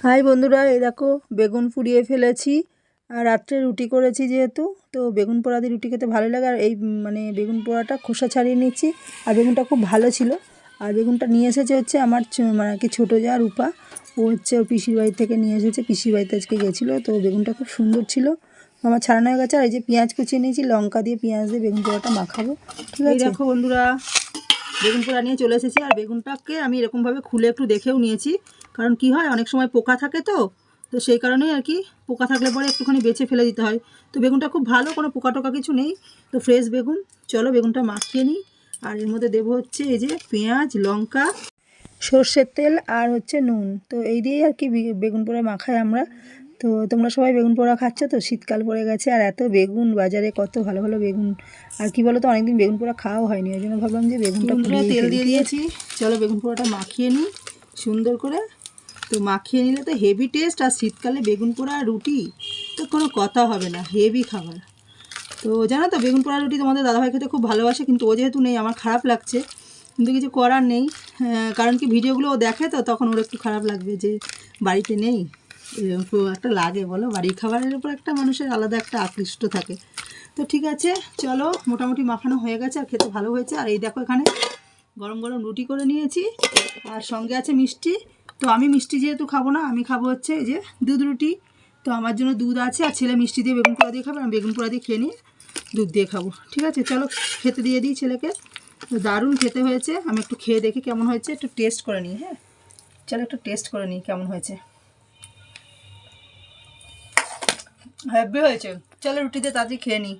High বন্ধুরা, এই দেখো বেগুন পুড়িয়ে ফেলেছি। আর রাত্রে রুটি করেছি যেহেতু, তো বেগুন পোড়া দিয়ে রুটি খেতে ভালো লাগে। আর এই বেগুন পোড়াটা খোসা ছাড়িয়ে নিচ্ছি। আর বেগুনটা খুব ভালো ছিল। আর বেগুনটা নিয়ে এসেছে হচ্ছে আমার আর কি ছোটো যা রূপা, ও হচ্ছে ওর পিসির বাড়ি থেকে নিয়ে এসেছে। পিসির বাড়িতে আজকে গেছিলো, তো বেগুনটা খুব সুন্দর ছিল। আমার ছাড়ানো হয়ে গেছে। আর এই যে পেঁয়াজ কুচিয়ে নিয়েছি, লঙ্কা দিয়ে পেঁয়াজ দিয়ে বেগুন পোড়াটা মাখাবো। ঠিক আছে, দেখো বন্ধুরা, বেগুন পোড়া নিয়ে চলে এসেছি। আর বেগুনটাকে আমি এরকমভাবে খুলে একটু দেখেও নিয়েছি, কারণ কি হয় অনেক সময় পোকা থাকে, তো সেই কারণেই আর কি পোকা থাকলে পরে একটুখানি বেছে ফেলে দিতে হয়। তো বেগুনটা খুব ভালো, কোনো পোকা টোকা কিছু নেই, তো ফ্রেশ বেগুন। চলো বেগুনটা মাখিয়ে নিই। আর এর মধ্যে দেবো হচ্ছে এই যে পেঁয়াজ, লঙ্কা, সর্ষের তেল আর হচ্ছে নুন। তো এই দিয়েই আর কি বেগুন পোড়া মাখাই আমরা। তো তোমরা সবাই বেগুন পোড়া খাচ্ছ তো? শীতকাল পড়ে গেছে আর এত বেগুন বাজারে, কত ভালো ভালো বেগুন। আর কি বলো তো, অনেকদিন বেগুন পোড়া খাওয়া হয়নি, ওই জন্য ভাবলাম যে বেগুনটা তেল দিয়ে দিয়েছি। চলো বেগুন পোড়াটা মাখিয়ে নিই সুন্দর করে। তো মাখিয়ে নিলে তো হেভি টেস্ট। আর শীতকালে বেগুন পোড়া রুটি তো কোনো কথা হবে না, হেভি খাবার। তো জানো তো, বেগুন পোড়া রুটি তোমাদের দাদাভাই খেতে খুব ভালোবাসে, কিন্তু ও যেহেতু নেই আমার খারাপ লাগছে, কিন্তু কিছু করার নেই। কারণ কি ভিডিওগুলো ও দেখে, তো তখন ওর একটু খারাপ লাগবে যে বাড়িতে নেই। এরকম একটা লাগে বলো, বাড়ির খাবারের উপর একটা মানুষের আলাদা একটা আকৃষ্ট থাকে। তো ঠিক আছে, চলো মোটামুটি মাখানো হয়ে গেছে আর খেতে ভালো হয়েছে। আর এই দেখো এখানে গরম গরম রুটি করে নিয়েছি, আর সঙ্গে আছে মিষ্টি। তো আমি মিষ্টি যেহেতু খাবো না, আমি খাবো হচ্ছে এই যে দুধ রুটি। তো আমার জন্য দুধ আছে, আর ছেলে মিষ্টি দিয়ে বেগুন পোড়া দিয়ে খাবে, আমি বেগুন পোড়া দিয়ে খেয়ে নিয়ে দুধ দিয়ে খাবো। ঠিক আছে, চলো খেতে দিয়ে দিই ছেলেকে। তো দারুণ খেতে হয়েছে, আমি একটু খেয়ে দেখি কেমন হয়েছে, একটু টেস্ট করে নিই। হ্যাঁ চলো একটু টেস্ট করে নিই কেমন হয়েছে। হ্যাপি হয়েছে, চলো রুটি দিয়ে তাড়াতাড়ি খেয়ে নিই।